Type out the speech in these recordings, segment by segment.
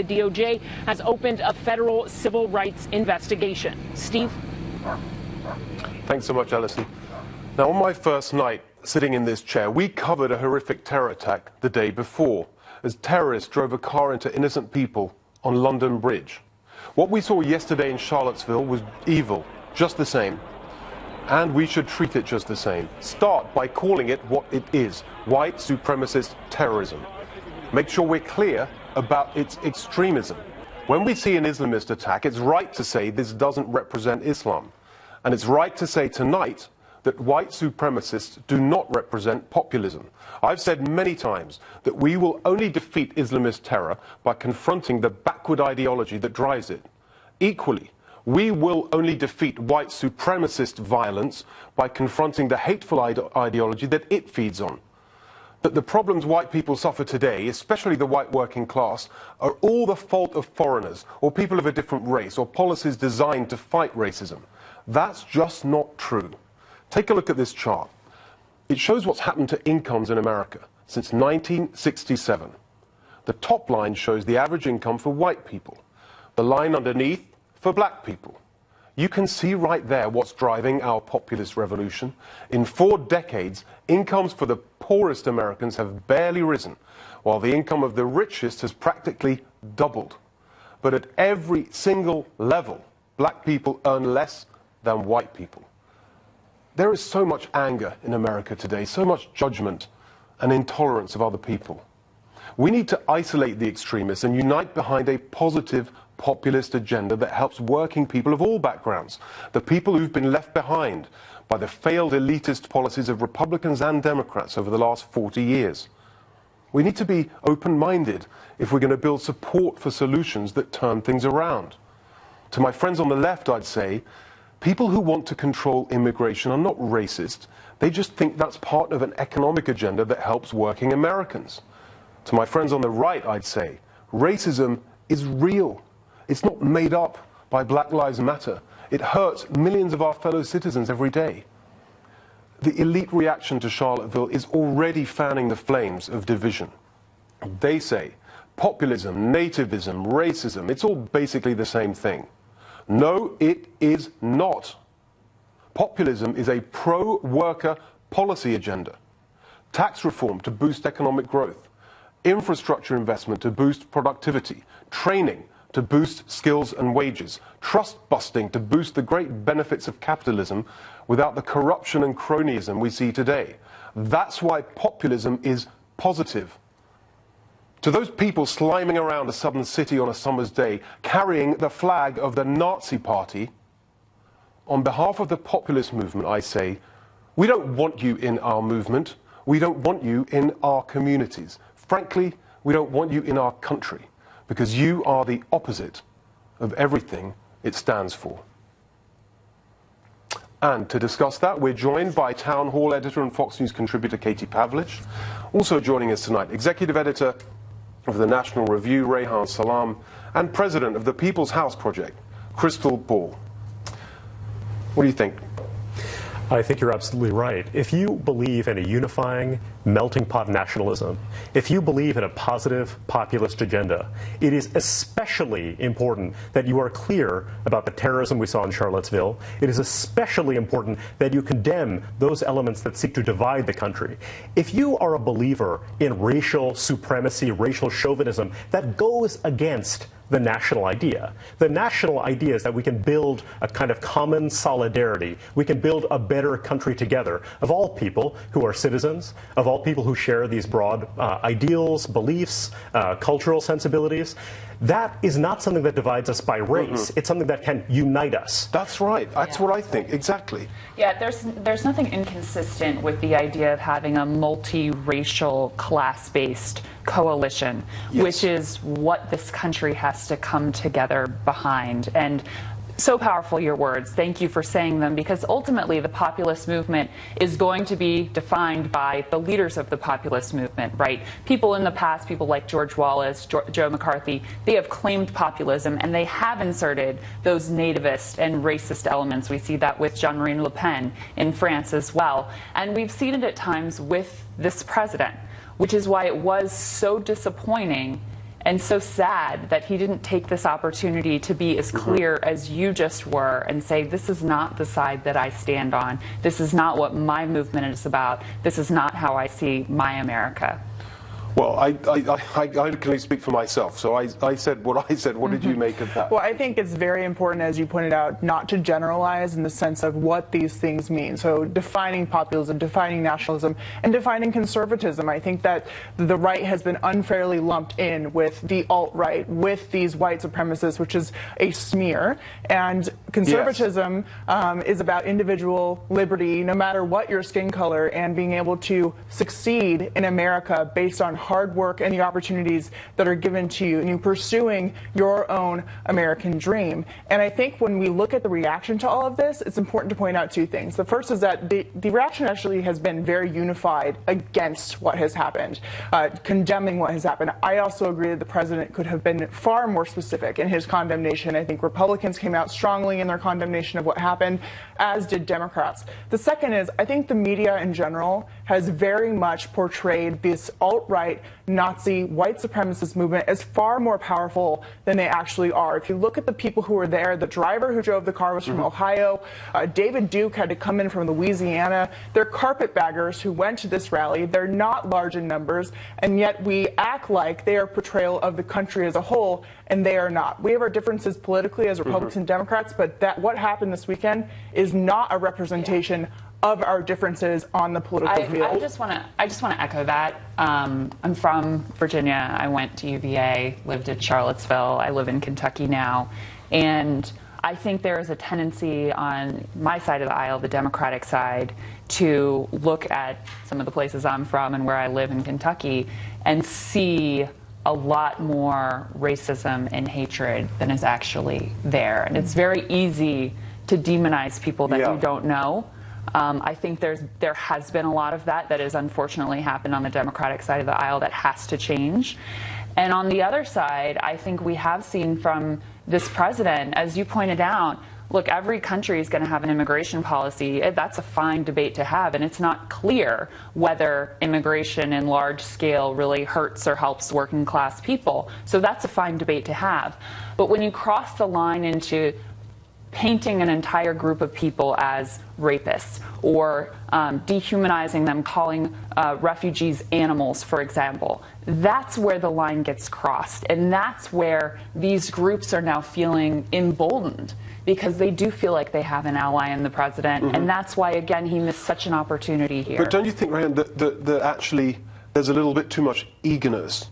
The DOJ has opened a federal civil rights investigation. Steve? Thanks so much, Alison. Now, on my first night sitting in this chair, we covered a horrific terror attack the day before, as terrorists drove a car into innocent people on London Bridge. What we saw yesterday in Charlottesville was evil, just the same. And we should treat it just the same. Start by calling it what it is: white supremacist terrorism. Make sure we're clear about its extremism. When we see an Islamist attack, it's right to say this doesn't represent Islam. And it's right to say tonight that white supremacists do not represent populism. I've said many times that we will only defeat Islamist terror by confronting the backward ideology that drives it. Equally, we will only defeat white supremacist violence by confronting the hateful ideology that it feeds on. That the problems white people suffer today, especially the white working class, are all the fault of foreigners or people of a different race or policies designed to fight racism. That's just not true. Take a look at this chart. It shows what's happened to incomes in America since 1967. The top line shows the average income for white people. The line underneath for black people. You can see right there what's driving our populist revolution. In 4 decades, incomes for the poorest Americans have barely risen, while the income of the richest has practically doubled. But at every single level, black people earn less than white people. There is so much anger in America today, so much judgment and intolerance of other people. We need to isolate the extremists and unite behind a positive populist agenda that helps working people of all backgrounds, the people who've been left behind by the failed elitist policies of Republicans and Democrats over the last 40 years. We need to be open-minded if we're going to build support for solutions that turn things around. To my friends on the left, I'd say, people who want to control immigration are not racist. They just think that's part of an economic agenda that helps working Americans. To my friends on the right, I'd say, racism is real. It's not made up by Black Lives Matter. It hurts millions of our fellow citizens every day. The elite reaction to Charlottesville is already fanning the flames of division. They say populism, nativism, racism, it's all basically the same thing. No, it is not. Populism is a pro-worker policy agenda. Tax reform to boost economic growth, infrastructure investment to boost productivity, training to boost skills and wages, trust busting to boost the great benefits of capitalism without the corruption and cronyism we see today. That's why populism is positive. To those people sliming around a southern city on a summer's day, carrying the flag of the Nazi Party, on behalf of the populist movement, I say, we don't want you in our movement. We don't want you in our communities. Frankly, we don't want you in our country, because you are the opposite of everything it stands for. And to discuss that, we're joined by Town Hall editor and Fox News contributor Katie Pavlich. Also joining us tonight, executive editor of the National Review, Rehan Salam, and president of the People's House Project, Crystal Ball. What do you think? I think you're absolutely right. If you believe in a unifying, melting pot nationalism, if you believe in a positive populist agenda, it is especially important that you are clear about the terrorism we saw in Charlottesville. It is especially important that you condemn those elements that seek to divide the country. If you are a believer in racial supremacy, racial chauvinism, that goes against the national idea. The national idea is that we can build a kind of common solidarity. We can build a better country together of all people who are citizens, of all people who share these broad ideals, beliefs, cultural sensibilities. That is not something that divides us by race. It's something that can unite us. That's right. That's what I think. Exactly. Yeah, there's nothing inconsistent with the idea of having a multiracial, class-based coalition, which is what this country has to come together behind. And so powerful, your words. Thank you for saying them, because ultimately the populist movement is going to be defined by the leaders of the populist movement, right? People in the past, people like George Wallace, Joe McCarthy, they have claimed populism, and they have inserted those nativist and racist elements. We see that with Jean-Marie Le Pen in France as well. And we've seen it at times with this president, which is why it was so disappointing And so sad that he didn't take this opportunity to be as clear as you just were and say, this is not the side that I stand on. This is not what my movement is about. This is not how I see my America. Well, I can only speak for myself, so I said what I said. What did you make of that? Well, I think it's very important, as you pointed out, not to generalize in the sense of what these things mean. So defining populism, defining nationalism, and defining conservatism. I think that the right has been unfairly lumped in with the alt-right, with these white supremacists, which is a smear. And conservatism is about individual liberty, no matter what your skin color, and being able to succeed in America based on hard work and the opportunities that are given to you, and you pursuing your own American dream. And I think when we look at the reaction to all of this, it's important to point out two things. The first is that the reaction actually has been very unified against what has happened, condemning what has happened. I also agree that the president could have been far more specific in his condemnation. I think Republicans came out strongly in their condemnation of what happened, as did Democrats. The second is, I think the media in general has very much portrayed this alt-right Nazi white supremacist movement as far more powerful than they actually are. If you look at the people who were there, the driver who drove the car was from Ohio. David Duke had to come in from Louisiana. They're carpetbaggers who went to this rally. They're not large in numbers, and yet we act like they are portrayal of the country as a whole, and they are not. We have our differences politically as Republicans and Democrats, but that what happened this weekend is not a representation of our differences on the political field. I just want to echo that. I'm from Virginia. I went to UVA, lived in Charlottesville. I live in Kentucky now, and I think there is a tendency on my side of the aisle, the Democratic side, to look at some of the places I'm from and where I live in Kentucky and see a lot more racism and hatred than is actually there. And it's very easy to demonize people that you don't know. I think there has been a lot of that has unfortunately happened on the Democratic side of the aisle that has to change. And on the other side, I think we have seen from this president, as you pointed out, look, every country is going to have an immigration policy. That's a fine debate to have, and it's not clear whether immigration in large scale really hurts or helps working class people. So that's a fine debate to have. But when you cross the line into painting an entire group of people as rapists or dehumanizing them, calling refugees animals, for example, that's where the line gets crossed. And that's where these groups are now feeling emboldened, because they do feel like they have an ally in the president. And that's why, again, he missed such an opportunity here. But don't you think, Ryan, that actually there's a little bit too much eagerness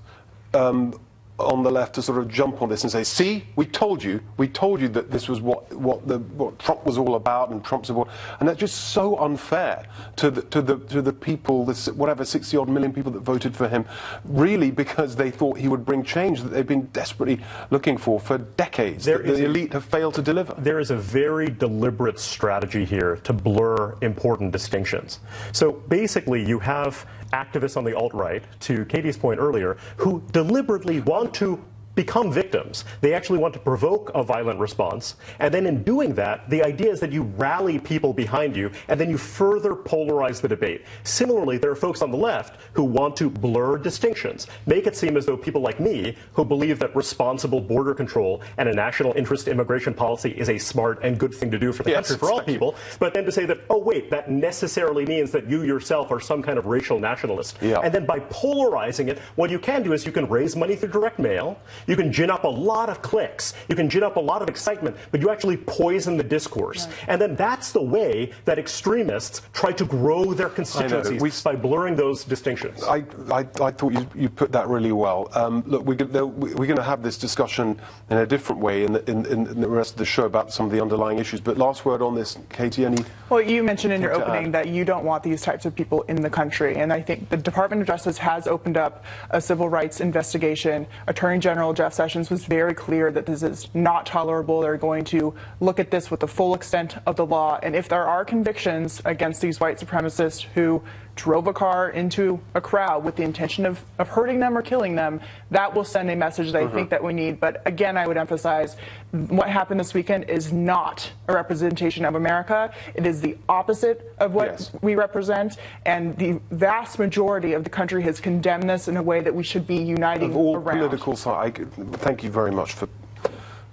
on the left to sort of jump on this and say, see, we told you that this was what Trump was all about, and Trump's about, and that's just so unfair to the people, this whatever 60-odd million people that voted for him, really because they thought he would bring change that they've been desperately looking for decades. The elite have failed to deliver. There is a very deliberate strategy here to blur important distinctions. So basically, you have activists on the alt-right, to Katie's point earlier, who deliberately want to become victims. They actually want to provoke a violent response, and then in doing that, the idea is that you rally people behind you, and then you further polarize the debate. Similarly, there are folks on the left who want to blur distinctions, make it seem as though people like me, who believe that responsible border control and a national interest immigration policy is a smart and good thing to do for the country, for all people, but then to say that, oh wait, that necessarily means that you yourself are some kind of racial nationalist. And then by polarizing it, what you can do is you can raise money through direct mail, you can gin up a lot of clicks, you can gin up a lot of excitement, but you actually poison the discourse. And then that's the way that extremists try to grow their constituencies, by blurring those distinctions. I thought you put that really well. Look, we're going to have this discussion in a different way in the rest of the show about some of the underlying issues. But last word on this, Katie, any? Well, you mentioned in your opening that you don't want these types of people in the country, and I think the Department of Justice has opened up a civil rights investigation. Attorney General Jeff Sessions was very clear that this is not tolerable. They're going to look at this with the full extent of the law, and if there are convictions against these white supremacists who drove a car into a crowd with the intention of hurting them or killing them, that will send a message that I think that we need. But again, I would emphasize what happened this weekend is not a representation of America. It is the opposite of what we represent, and the vast majority of the country has condemned this in a way that we should be uniting of all around. Political side, thank you very much for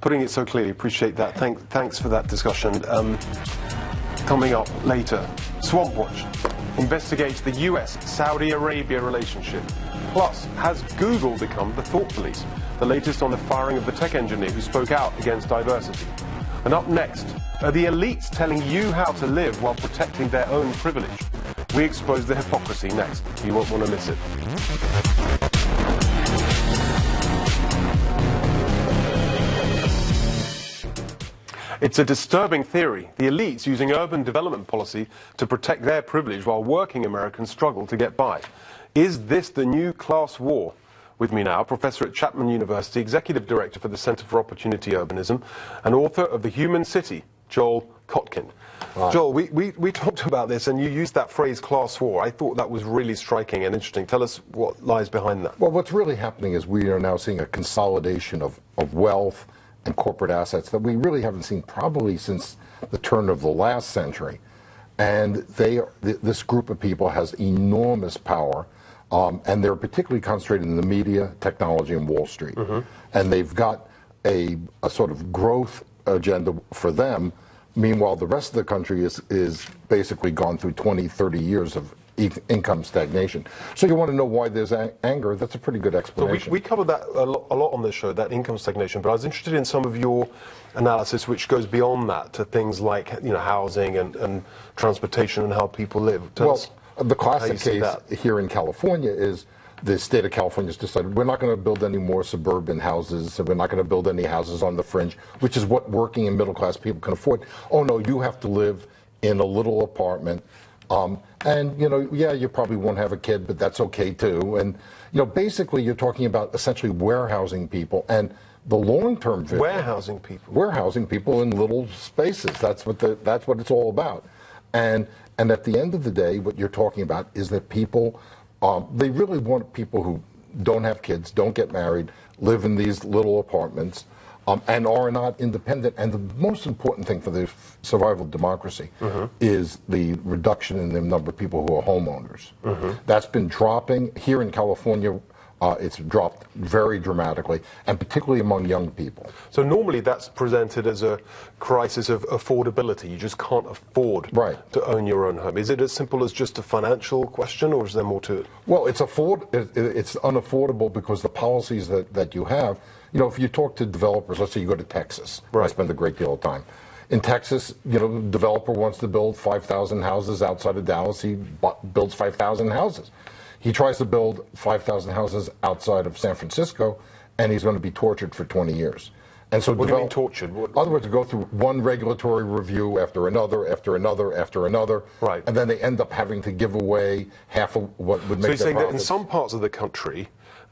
putting it so clearly. Appreciate that. Thanks for that discussion. Coming up later, Swamp Watch investigates the US-Saudi Arabia relationship. Plus, has Google become the thought police? The latest on the firing of the tech engineer who spoke out against diversity. And up next, are the elites telling you how to live while protecting their own privilege? We expose the hypocrisy next. You won't want to miss it. It's a disturbing theory. The elites using urban development policy to protect their privilege while working Americans struggle to get by. Is this the new class war? With me now, Professor at Chapman University, Executive Director for the Center for Opportunity Urbanism, and author of The Human City, Joel Kotkin. Right. Joel, we talked about this, and you used that phrase, class war. I thought that was really striking and interesting. Tell us what lies behind that. Well, what's really happening is we are now seeing a consolidation of wealth and corporate assets that we really haven't seen probably since the turn of the last century. And this group of people has enormous power, and they're particularly concentrated in the media, technology, and Wall Street. And they've got a sort of growth agenda for them. Meanwhile, the rest of the country is basically gone through 20, 30 years of income stagnation. So you want to know why there's anger? That's a pretty good explanation. So we covered that a lot on this show, that income stagnation, but I was interested in some of your analysis which goes beyond that to things like housing and transportation and how people live. Tell us the classic case that here in California is the state of California has decided we're not going to build any more suburban houses, so we're not going to build any houses on the fringe, which is what working and middle class people can afford. Oh no, you have to live in a little apartment. And you probably won't have a kid, but that's okay too. And basically, you're talking about essentially warehousing people, and the long-term vision. Warehousing people in little spaces. That's what it's all about. And at the end of the day, what you're talking about is that people, they really want people who don't have kids, don't get married, live in these little apartments. And are not independent. And the most important thing for the survival of democracy is the reduction in the number of people who are homeowners. That's been dropping. Here in California, it's dropped very dramatically, and particularly among young people. So normally that's presented as a crisis of affordability. You just can't afford to own your own home. Is it as simple as just a financial question, or is there more to it? Well, it's unaffordable because the policies that you have. If you talk to developers, let's say you go to Texas, where I spend a great deal of time. In Texas, the developer wants to build 5,000 houses outside of Dallas. He builds 5,000 houses. He tries to build 5,000 houses outside of San Francisco, and he's going to be tortured for 20 years. And so what do you mean tortured? In other words, to go through one regulatory review after another, after another, after another, and then they end up having to give away half of what would make their profits. So you're saying that in some parts of the country,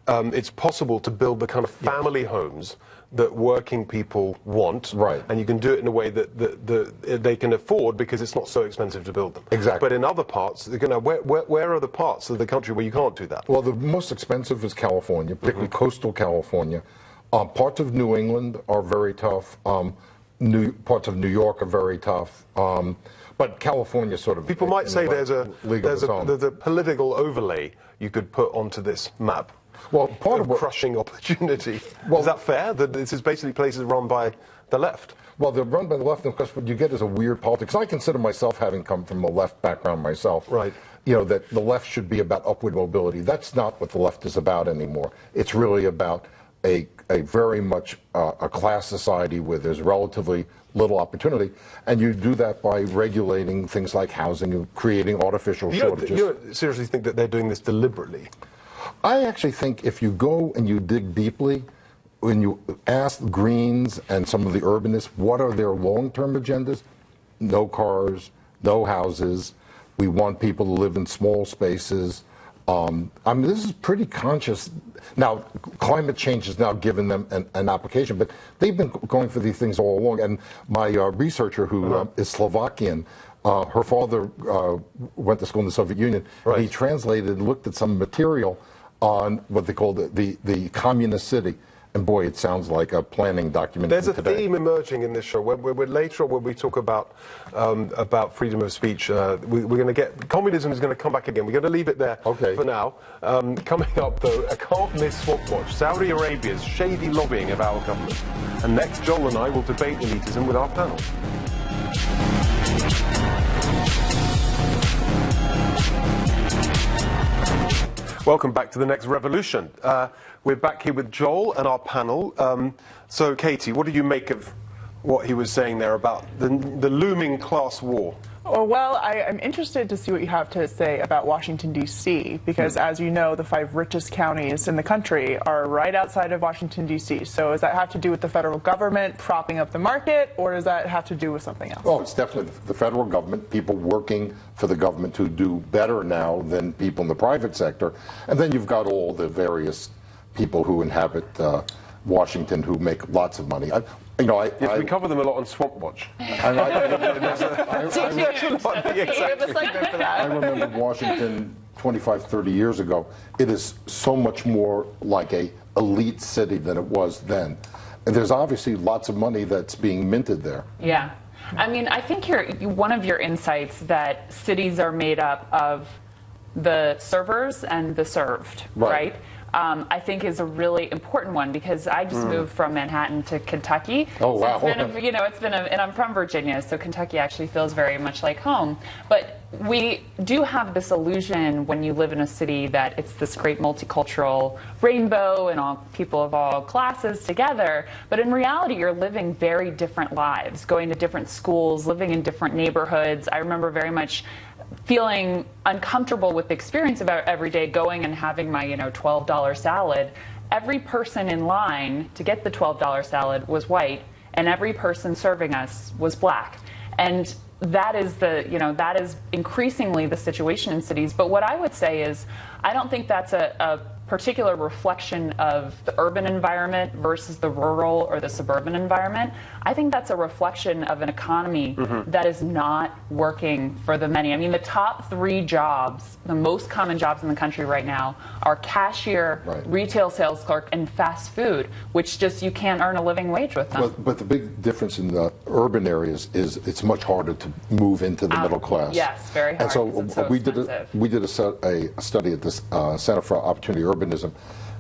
it's possible to build the kind of family homes that working people want, and you can do it in a way that they can afford because it's not so expensive to build them. Exactly. But in other parts, where are the parts of the country where you can't do that? Well, the most expensive is California, particularly coastal California. Parts of New England are very tough. Parts of New York are very tough. But California sort of... People might say there's a political overlay you could put onto this map. Well, part of crushing opportunity. Is that fair? That this is basically places run by the left? Well, they're run by the left, and of course, what you get is a weird politics. I consider myself, having come from a left background myself, that the left should be about upward mobility. That's not what the left is about anymore. It's really about a very much a class society where there's relatively little opportunity, and you do that by regulating things like housing and creating artificial shortages. You don't seriously think that they're doing this deliberately? I actually think if you go and you dig deeply, when you ask Greens and some of the urbanists what are their long-term agendas, no cars, no houses, we want people to live in small spaces. I mean, this is pretty conscious. Now, climate change has now given them an application, but they've been going for these things all along. And my researcher, who is Slovakian, Her father went to school in the Soviet Union. Right. He translated and looked at some material on what they called the communist city. And boy, it sounds like a planning document. There's a today. theme emerging in this show. Later on, when we talk about freedom of speech, we're going to get communism is going to come back again. We're going to leave it there for now. Coming up, though, I can't miss Swamp Watch. Saudi Arabia's shady lobbying of our government. And next, Joel and I will debate elitism with our panel. Welcome back to The Next Revolution. We're back here with Joel and our panel. So, Katie, what did you make of what he was saying there about the looming class war? Oh, well, I'm interested to see what you have to say about Washington, D.C., because, as you know, the 5 richest counties in the country are right outside of Washington, D.C. So does that have to do with the federal government propping up the market, or does that have to do with something else? Oh, it's definitely the federal government, people working for the government who do better now than people in the private sector. And then you've got all the various people who inhabit Washington who make lots of money. We cover them a lot on Swamp Watch. I remember Washington 25, 30 years ago. It is so much more like a elite city than it was then. And there's obviously lots of money that's being minted there. Yeah. I mean, I think one of your insights that cities are made up of the servers and the served, right? I think is a really important one, because I just moved from Manhattan to Kentucky. Oh, wow. So and I'm from Virginia, so Kentucky actually feels very much like home. But we do have this illusion when you live in a city that it's this great multicultural rainbow and all people of all classes together. But in reality, you're living very different lives, going to different schools, living in different neighborhoods. I remember very much feeling uncomfortable with the experience of every day going and having my $12 salad. Every person in line to get the $12 salad was white, and every person serving us was black. And that is that is increasingly the situation in cities. But what I would say is, I don't think that's a particular reflection of the urban environment versus the rural or the suburban environment. I think that's a reflection of an economy that is not working for the many. I mean, the top 3 jobs, the most common jobs in the country right now, are cashier, retail sales clerk, and fast food, which just you can't earn a living wage with them. But the big difference in the urban areas is it's much harder to move into the middle class. Yes, very hard. And so, we did a study at this Center for Opportunity Urbanism.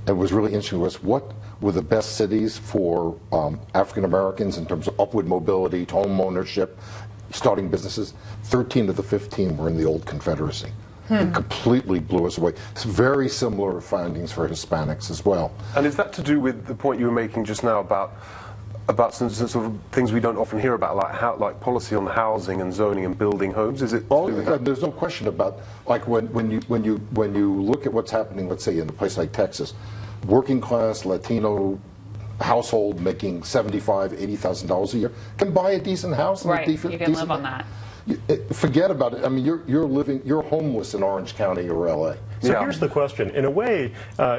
And what was really interesting was what were the best cities for African Americans in terms of upward mobility, home ownership, starting businesses. 13 of the 15 were in the old Confederacy. It completely blew us away. It's very similar findings for Hispanics as well. And is that to do with the point you were making just now about some sort of things we don't often hear about, like policy on housing and zoning and building homes? Is it? Well, there's no question about, like, when you look at what's happening, let's say in a place like Texas, working class Latino household making $75,000, $80,000 a year can buy a decent house. Right, you can live on that. Forget about it. I mean, you're homeless in Orange County or LA. So here's the question. In a way,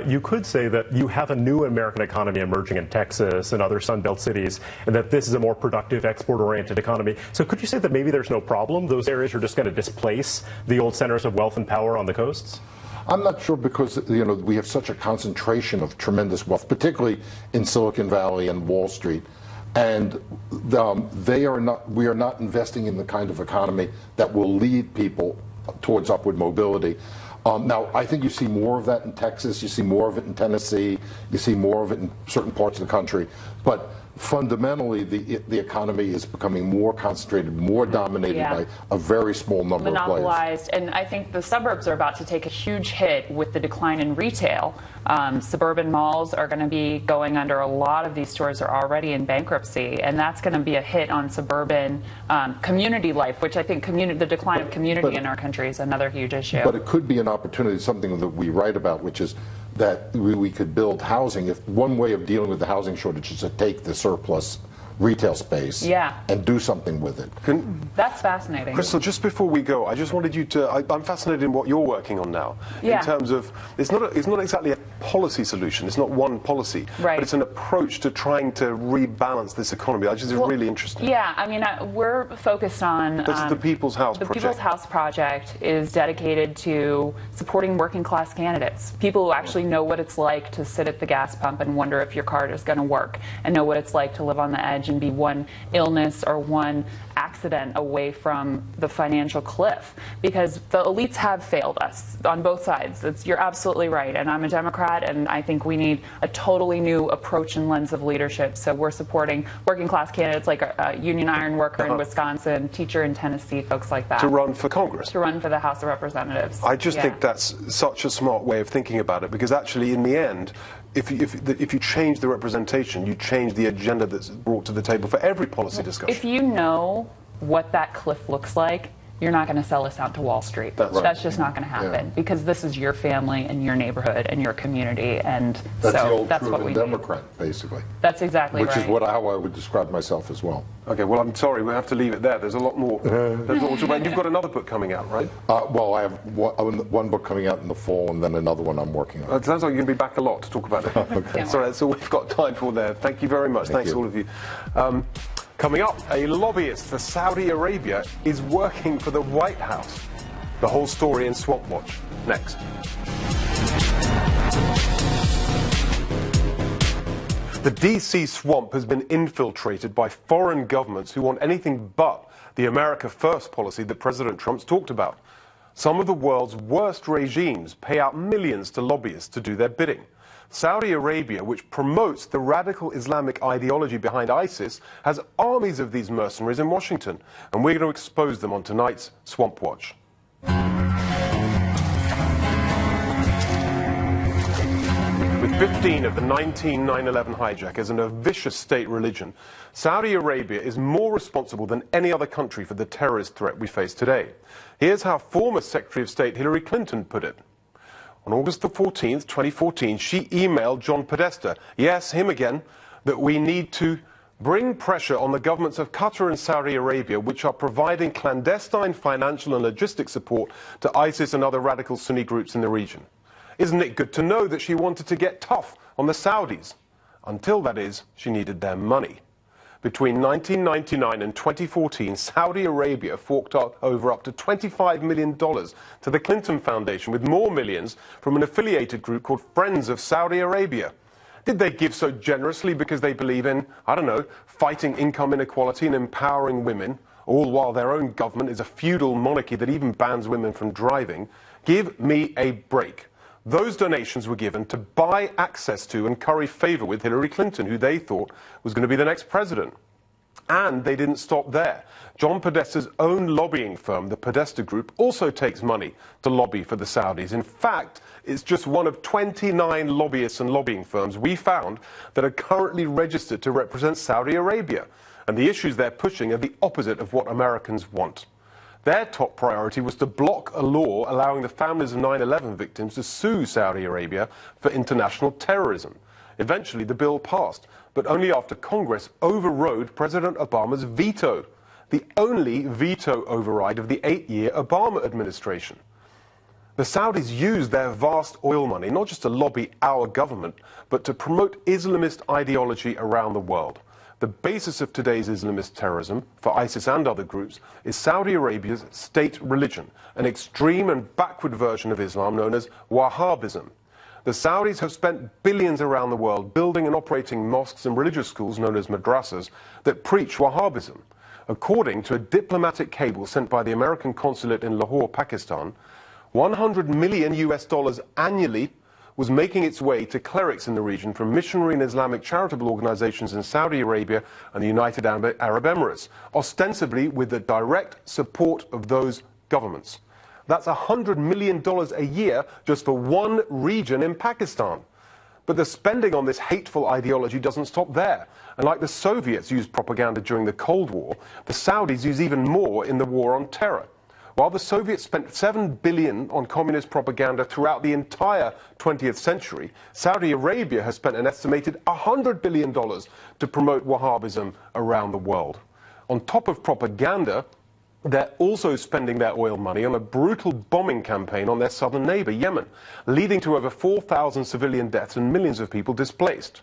you could say that you have a new American economy emerging in Texas and other Sunbelt cities, and that this is a more productive, export-oriented economy. So could you say that maybe there's no problem? Those areas are just going to displace the old centers of wealth and power on the coasts? I'm not sure, because we have such a concentration of tremendous wealth, particularly in Silicon Valley and Wall Street. And we are not investing in the kind of economy that will lead people towards upward mobility. Now, I think you see more of that in Texas, you see more of it in Tennessee, you see more of it in certain parts of the country. But fundamentally, the economy is becoming more concentrated, more dominated by a very small number of players. Monopolized, and I think the suburbs are about to take a huge hit with the decline in retail. Suburban malls are going to be going under. A lot of these stores are already in bankruptcy, and that's going to be a hit on suburban community life, which I think the decline of community in our country is another huge issue. But it could be an opportunity, something that we write about, which is that we could build housing. If one way of dealing with the housing shortage is to take the surplus retail space and do something with it. That's fascinating. Crystal, just before we go, I just wanted you to, I'm fascinated in what you're working on now. In terms of, it's not exactly a policy solution. It's not one policy, right. but it's an approach to trying to rebalance this economy. I just is really interesting. Yeah, I mean, we're focused on this is the People's House the Project. People's House Project is dedicated to supporting working class candidates, people who actually know what it's like to sit at the gas pump and wonder if your card is going to work, and know what it's like to live on the edge and be one illness or one accident away from the financial cliff, because the elites have failed us on both sides. You're absolutely right, and I'm a Democrat, and I think we need a totally new approach and lens of leadership. So we're supporting working class candidates like a union iron worker in Wisconsin, teacher in Tennessee, folks like that. To run for Congress. To run for the House of Representatives. I just think that's such a smart way of thinking about it, because actually in the end, if you change the representation, you change the agenda that's brought to the table for every policy discussion. If you know what that cliff looks like, you're not going to sell us out to Wall Street. That's just not going to happen, because this is your family and your neighborhood and your community, and that's so the old that's what we Democrat, basically. That's exactly Which right. is how I would describe myself as well. Okay, well, I'm sorry, we'll have to leave it there. There's a lot more. You've got another book coming out, right? Well, I have one book coming out in the fall, and then another one I'm working on. It sounds like you're going to be back a lot to talk about it. Okay. Sorry, that's all we've got time for there. Thank you very much. Thanks, all of you. Coming up, a lobbyist for Saudi Arabia is working for the White House. The whole story in Swamp Watch. Next. The DC swamp has been infiltrated by foreign governments who want anything but the America First policy that President Trump's talked about. Some of the world's worst regimes pay out millions to lobbyists to do their bidding. Saudi Arabia, which promotes the radical Islamic ideology behind ISIS, has armies of these mercenaries in Washington, and we're going to expose them on tonight's Swamp Watch. With 15 of the 19 9/11 hijackers and a vicious state religion, Saudi Arabia is more responsible than any other country for the terrorist threat we face today. Here's how former Secretary of State Hillary Clinton put it. On August the 14th, 2014, she emailed John Podesta, yes, him again, that we need to bring pressure on the governments of Qatar and Saudi Arabia, which are providing clandestine financial and logistic support to ISIS and other radical Sunni groups in the region. Isn't it good to know that she wanted to get tough on the Saudis? Until, that is, she needed their money. Between 1999 and 2014, Saudi Arabia forked out over up to $25 million to the Clinton Foundation, with more millions from an affiliated group called Friends of Saudi Arabia. Did they give so generously because they believe in, I don't know, fighting income inequality and empowering women, all while their own government is a feudal monarchy that even bans women from driving? Give me a break. Those donations were given to buy access to and curry favor with Hillary Clinton, who they thought was going to be the next president. And they didn't stop there. John Podesta's own lobbying firm, the Podesta Group, also takes money to lobby for the Saudis. In fact, it's just one of 29 lobbyists and lobbying firms we found that are currently registered to represent Saudi Arabia. And the issues they're pushing are the opposite of what Americans want. Their top priority was to block a law allowing the families of 9/11 victims to sue Saudi Arabia for international terrorism. Eventually, the bill passed, but only after Congress overrode President Obama's veto, the only veto override of the 8-year Obama administration. The Saudis used their vast oil money not just to lobby our government, but to promote Islamist ideology around the world. The basis of today's Islamist terrorism, for ISIS and other groups, is Saudi Arabia's state religion, an extreme and backward version of Islam known as Wahhabism. The Saudis have spent billions around the world building and operating mosques and religious schools known as madrasas that preach Wahhabism. According to a diplomatic cable sent by the American consulate in Lahore, Pakistan, $100 million annually was making its way to clerics in the region from missionary and Islamic charitable organizations in Saudi Arabia and the United Arab Emirates, ostensibly with the direct support of those governments. That's $100 million a year just for one region in Pakistan. But the spending on this hateful ideology doesn't stop there. And like the Soviets used propaganda during the Cold War, the Saudis use even more in the war on terror. While the Soviets spent $7 billion on communist propaganda throughout the entire 20th century, Saudi Arabia has spent an estimated $100 billion to promote Wahhabism around the world. On top of propaganda, They're also spending their oil money on a brutal bombing campaign on their southern neighbor, Yemen, leading to over 4,000 civilian deaths and millions of people displaced.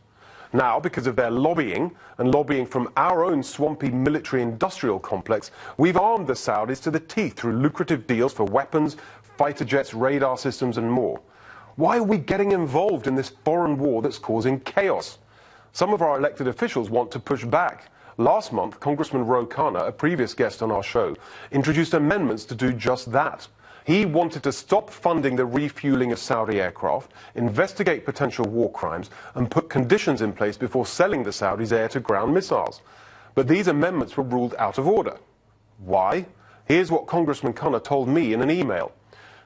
Now, because of their lobbying, and lobbying from our own swampy military-industrial complex, we've armed the Saudis to the teeth through lucrative deals for weapons, fighter jets, radar systems and more. Why are we getting involved in this foreign war that's causing chaos? Some of our elected officials want to push back. Last month, Congressman Ro Khanna, a previous guest on our show, introduced amendments to do just that. He wanted to stop funding the refueling of Saudi aircraft, investigate potential war crimes, and put conditions in place before selling the Saudis air-to-ground missiles. But these amendments were ruled out of order. Why? Here's what Congressman Khanna told me in an email.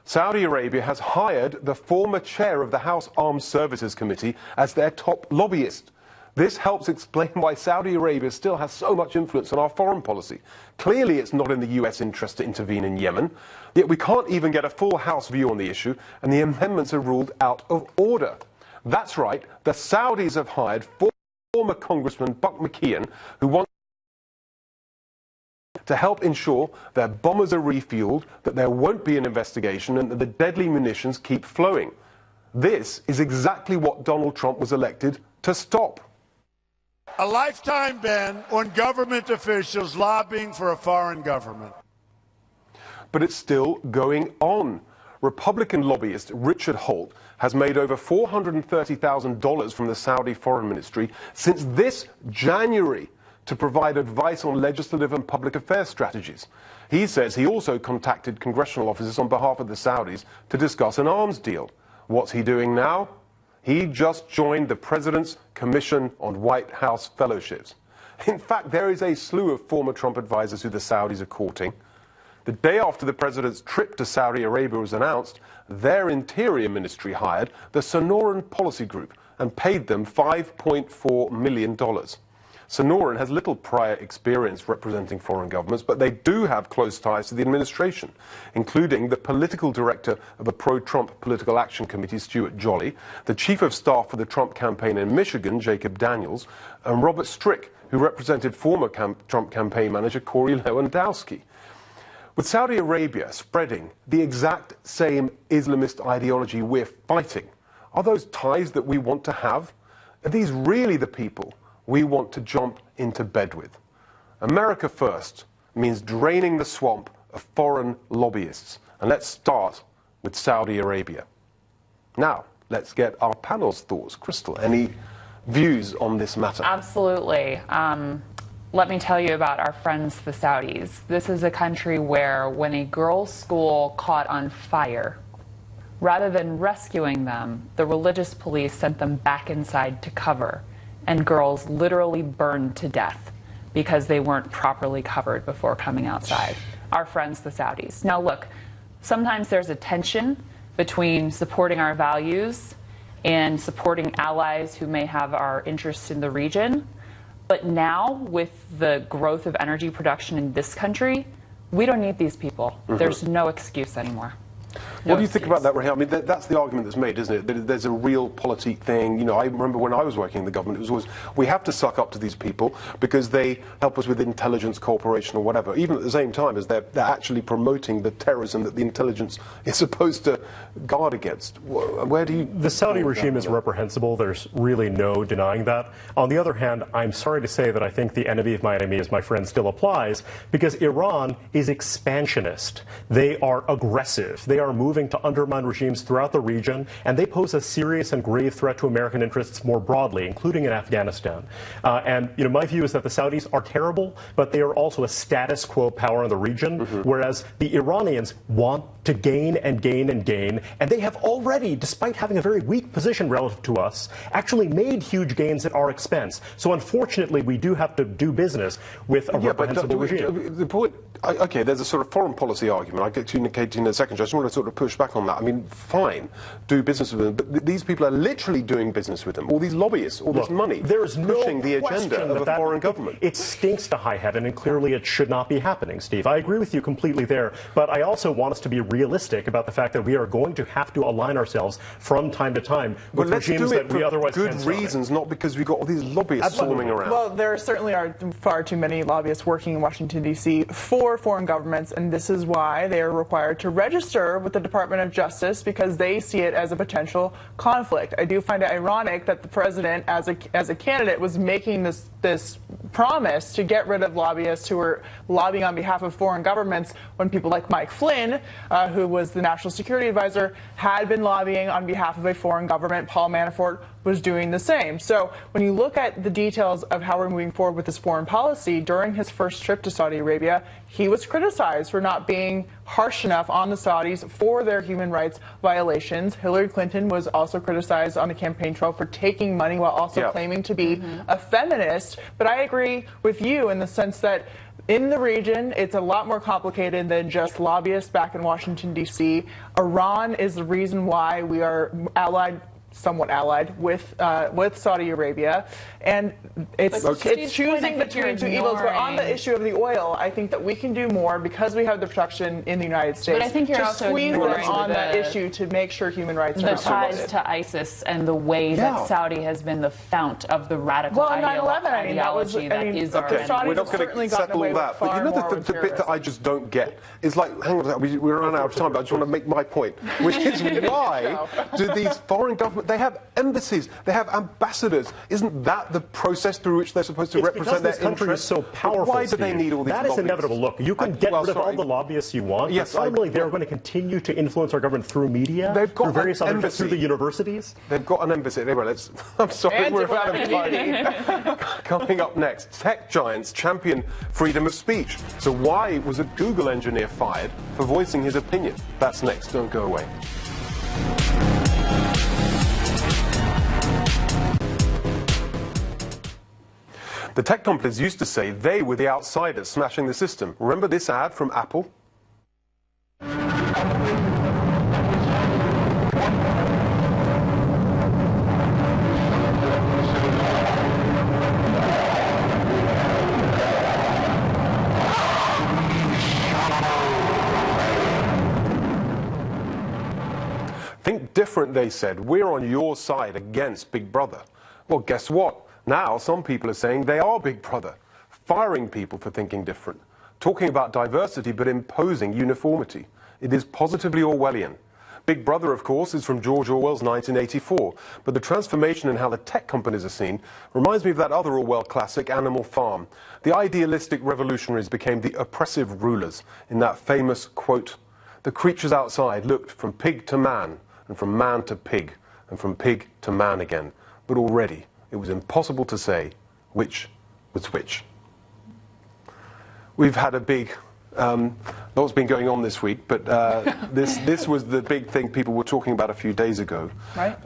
Saudi Arabia has hired the former chair of the House Armed Services Committee as their top lobbyist. This helps explain why Saudi Arabia still has so much influence on our foreign policy. Clearly, it's not in the US interest to intervene in Yemen, yet we can't even get a full House view on the issue, and the amendments are ruled out of order. That's right, the Saudis have hired former Congressman Buck McKeon, who wants to help ensure their bombers are refueled, that there won't be an investigation, and that the deadly munitions keep flowing. This is exactly what Donald Trump was elected to stop. A lifetime ban on government officials lobbying for a foreign government. But it's still going on. Republican lobbyist Richard Holt has made over $430,000 from the Saudi Foreign Ministry since this January to provide advice on legislative and public affairs strategies. He says he also contacted congressional officers on behalf of the Saudis to discuss an arms deal. What's he doing now? He just joined the President's Commission on White House Fellowships. In fact, there is a slew of former Trump advisors who the Saudis are courting. The day after the President's trip to Saudi Arabia was announced, their Interior Ministry hired the Sonoran Policy Group and paid them $5.4 million. Sonoran has little prior experience representing foreign governments, but they do have close ties to the administration, including the political director of a pro-Trump political action committee, Stuart Jolly, the chief of staff for the Trump campaign in Michigan, Jacob Daniels, and Robert Strick, who represented former Trump campaign manager Corey Lewandowski. With Saudi Arabia spreading the exact same Islamist ideology we're fighting, are those ties that we want to have? Are these really the people we want to jump into bed with? America first means draining the swamp of foreign lobbyists. And let's start with Saudi Arabia. Now, let's get our panel's thoughts. Crystal, any views on this matter? Absolutely. Let me tell you about our friends, the Saudis. This is a country where when a girls' school caught on fire, rather than rescuing them, the religious police sent them back inside to cover. And girls literally burned to death because they weren't properly covered before coming outside. Our friends, the Saudis. Now look, sometimes there's a tension between supporting our values and supporting allies who may have our interests in the region. But now, with the growth of energy production in this country, we don't need these people. Mm-hmm. There's no excuse anymore. What do you think about that, Raheel? I mean, that's the argument that's made, isn't it? There's a realpolitik thing. You know, I remember when I was working in the government, it was always, we have to suck up to these people because they help us with intelligence cooperation or whatever, even at the same time as they're actually promoting the terrorism that the intelligence is supposed to guard against. Where do you... The Saudi regime is reprehensible. There's really no denying that. On the other hand, I'm sorry to say that I think the enemy of my enemy is my friend still applies because Iran is expansionist. They are aggressive. They are moving to undermine regimes throughout the region, and they pose a serious and grave threat to American interests more broadly, including in Afghanistan. And my view is that the Saudis are terrible, but they are also a status quo power in the region, whereas the Iranians want to gain and gain and gain, and they have already, despite having a very weak position relative to us, actually made huge gains at our expense. So unfortunately, we do have to do business with a reprehensible regime. The point, okay, there's a sort of foreign policy argument. I'll get to you, Katie, in a second. I just want to sort of push back on that. I mean, fine, do business with them, but these people are literally doing business with them. All these lobbyists, all this money, there is pushing the agenda of a foreign government. It stinks to high heaven, and clearly it should not be happening, Steve. I agree with you completely there, but I also want us to be realistic about the fact that we are going to have to align ourselves from time to time with regimes that we otherwise can't good stop. reasons, not because we've got all these lobbyists swarming around. Well, there certainly are far too many lobbyists working in Washington, D.C. for foreign governments, and this is why they are required to register with the Department of Justice, because they see it as a potential conflict. I do find it ironic that the president, as a candidate, was making this promise to get rid of lobbyists who were lobbying on behalf of foreign governments when people like Mike Flynn, who was the national security advisor, had been lobbying on behalf of a foreign government. Paul Manafort was doing the same. So when you look at the details of how we're moving forward with this foreign policy, during his first trip to Saudi Arabia, he was criticized for not being harsh enough on the Saudis for their human rights violations. Hillary Clinton was also criticized on the campaign trail for taking money while also claiming to be a feminist. But I agree with you in the sense that in the region, it's a lot more complicated than just lobbyists back in Washington, D.C. Iran is the reason why we are somewhat allied with Saudi Arabia, and it's choosing between two evils. But on the issue of the oil, I think that we can do more because we have the production in the United States. But I think you're to also squeeze them ignoring on that issue to make sure human rights are the ties to ISIS and the way that Saudi has been the fount of the radical ideology. I mean, that is our enemy. We're not going to settle all that, but you know the bit that I just don't get is like, hang on, we're running out of time, but I just want to make my point, which is why do these foreign governments, they have embassies, they have ambassadors. Isn't that the process through which they're supposed to represent their interests? This country is so powerful. Why do they need all these That is inevitable. Look, you can get rid of all the lobbyists you want. Yes, but ultimately they're going to continue to influence our government through media, through various other, through the universities. They've got an embassy. Anyway, I'm sorry, we're out of time. Coming up next, tech giants champion freedom of speech. So why was a Google engineer fired for voicing his opinion? That's next. Don't go away. The tech companies used to say they were the outsiders smashing the system. Remember this ad from Apple? Think different, they said. We're on your side against Big Brother. Well, guess what? Now some people are saying they are Big Brother, firing people for thinking different, talking about diversity but imposing uniformity. It is positively Orwellian. Big Brother, of course, is from George Orwell's 1984, but the transformation in how the tech companies are seen reminds me of that other Orwell classic, Animal Farm. The idealistic revolutionaries became the oppressive rulers in that famous quote, "The creatures outside looked from pig to man, and from man to pig, and from pig to man again, but already it was impossible to say which was which." We've had a big, lot's been going on this week, but this was the big thing people were talking about a few days ago. Right.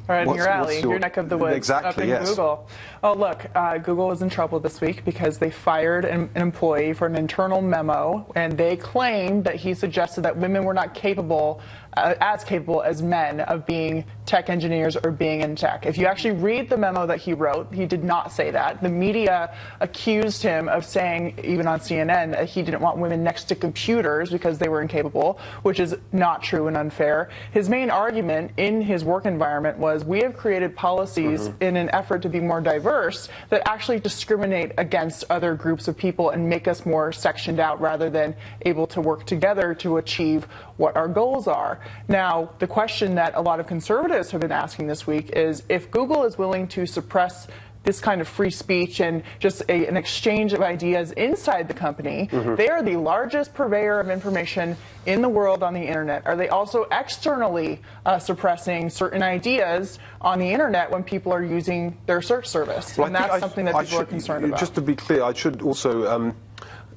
Right in your alley, your neck of the woods. Exactly, up in yes. Google. Oh, look, Google was in trouble this week because they fired an employee for an internal memo, and they claimed that he suggested that women were not capable, as capable as men, of being tech engineers or being in tech. If you actually read the memo that he wrote, he did not say that. The media accused him of saying, even on CNN, that he didn't want women next to computers because they were incapable, which is not true and unfair. His main argument in his work environment was, we have created policies in an effort to be more diverse that actually discriminate against other groups of people and make us more sectioned out rather than able to work together to achieve what our goals are. Now, the question that a lot of conservatives have been asking this week is, if Google is willing to suppress this kind of free speech and just an exchange of ideas inside the company, they are the largest purveyor of information in the world on the internet. Are they also externally suppressing certain ideas on the internet when people are using their search service? Well, and that's something that people are concerned about. Just to be clear, I should also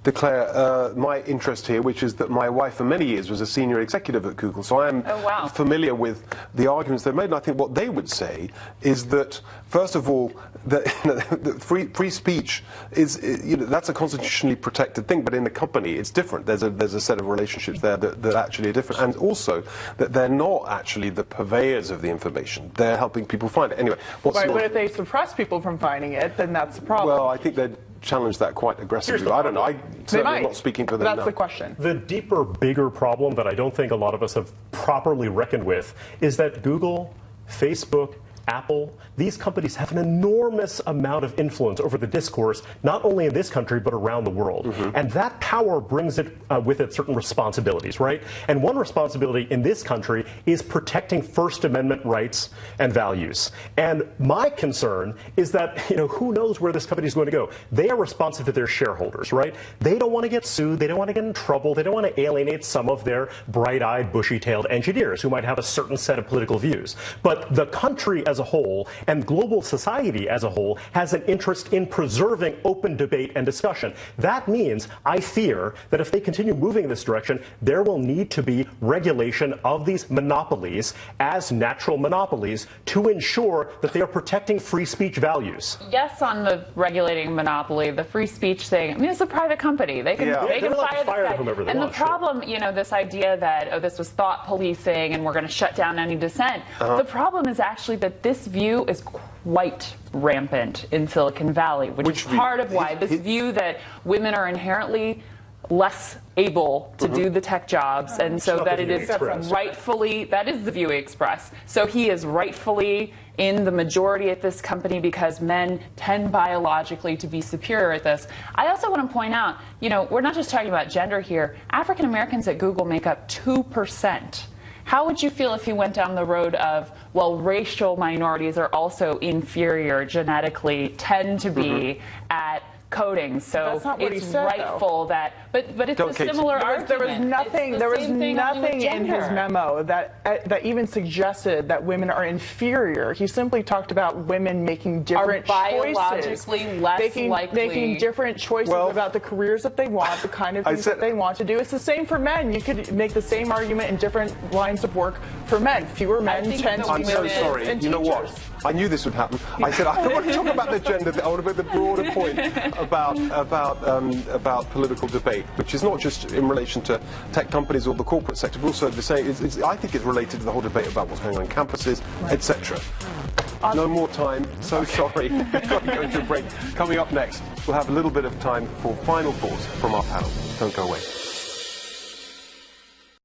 declare my interest here, which is that my wife for many years was a senior executive at Google, so I am familiar with the arguments they've made, and I think what they would say is that, first of all, that free speech is, that's a constitutionally protected thing, but in the company it's different. There's a set of relationships there that actually are different, and also that they're not actually the purveyors of the information. They're helping people find it. Anyway, but if they suppress people from finding it, then that's the problem. Well, I think they're challenge that quite aggressively. I don't know. I certainly am not speaking for them That's now. the question. The deeper, bigger problem that I don't think a lot of us have properly reckoned with is that Google, Facebook, Apple, these companies have an enormous amount of influence over the discourse, not only in this country, but around the world. And that power brings it with it certain responsibilities, right? And one responsibility in this country is protecting First Amendment rights and values. And my concern is that, who knows where this company is going to go? They are responsive to their shareholders, right? They don't want to get sued. They don't want to get in trouble. They don't want to alienate some of their bright-eyed, bushy-tailed engineers who might have a certain set of political views. But the country as a whole and global society as a whole has an interest in preserving open debate and discussion. That means I fear that if they continue moving in this direction, there will need to be regulation of these monopolies as natural monopolies to ensure that they are protecting free speech values. Yes, on the regulating monopoly, the free speech thing. I mean, it's a private company. They can fire this guy. And the problem, this idea that this was thought policing and we're going to shut down any dissent. The problem is actually that this view is quite rampant in Silicon Valley, which is part of why this view that women are inherently less able to do the tech jobs, and so that it is rightfully, that is the view we express. So he is rightfully in the majority at this company because men tend biologically to be superior at this. I also want to point out, we're not just talking about gender here. African Americans at Google make up 2%. How would you feel if you went down the road of, well, racial minorities are also inferior genetically, tend to be at coding, so it's rightful that, but it's a similar argument. There was nothing in his memo that even suggested that women are inferior. He simply talked about women making different biologically less likely, making different choices about the careers that they want, the kind of things that they want to do. It's the same for men. You could make the same argument in different lines of work for men. Fewer men tend to be I'm so sorry. You know what? I knew this would happen. I said I don't want to talk about the gender. I want to make the broader point about political debate, which is not just in relation to tech companies or the corporate sector, but also I think it's related to the whole debate about what's going on in campuses, etc. No more time. So sorry. We've got to go into a break. Coming up next, we'll have a little bit of time for final thoughts from our panel. Don't go away.